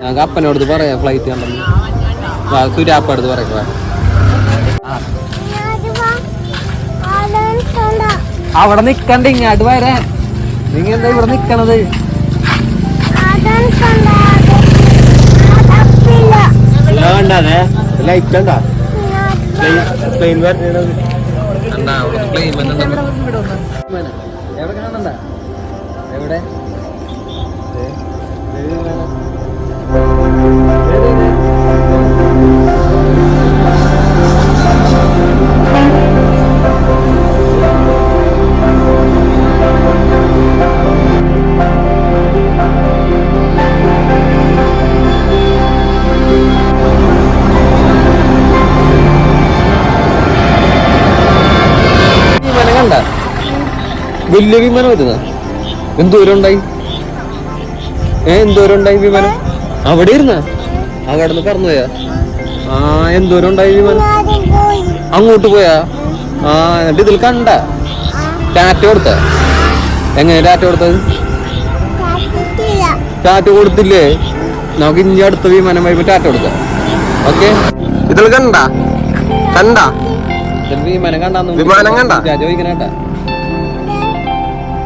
ഞങ്ങൾക്ക് അപ്പനോട് പറയാ ഫ്ലൈറ്റ് കണ്ടെന്ന്. സുരാപ്പ അടുത്ത് പറയാ. അവിടെ നിക്കണ്ട, ഇങ്ങോട്ട് വരാൻ. നിങ്ങ എന്താ ഇവിടെ നിക്കണത്? ലൈറ്റ് കണ്ടാ പ്ലെയിൻ എവിടെ കാണണ്ട? എവിടെ വലിയ വിമാനം വരുന്ന? എന്തോരം ഉണ്ടായി? എന്തോരം ഉണ്ടായി വിമാനം? അവിടെ ഇരുന്ന ആ കടന്ന് പറന്നു പോയാ? ആ എന്തോരം ഉണ്ടായി വിമാനം? അങ്ങോട്ട് പോയാ? ആ എന്നിട്ട് ഇതിൽ കണ്ട ടാറ്റ കൊടുത്ത? എങ്ങനെ ടാറ്റ കൊടുത്തത്? ടാറ്റ കൊടുത്തില്ലേ? നമുക്ക് ഇനി അടുത്ത വിമാനം വരുമ്പോ ടാറ്റ കൊടുക്ക. ഓക്കെ, ഇതിൽ കണ്ട കണ്ട വിമാനം കണ്ടാ? വിമാനം കണ്ട? ചോദിക്കണ കേട്ടാ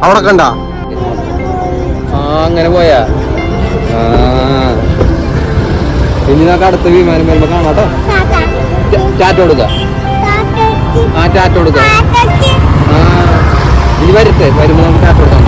അവിടെ കണ്ട? ആ അങ്ങനെ പോയാ? ആ ഇനി നമുക്ക് അടുത്ത വിമാനം വരുമ്പോ കാണാട്ടോ. ടാറ്റ കൊടുക്ക. ആ ടാറ്റ കൊടുക്ക. ആ ഇനി വരട്ടെ, വരുമ്പോ നമുക്ക് ടാറ്റ കൊടുക്കാം.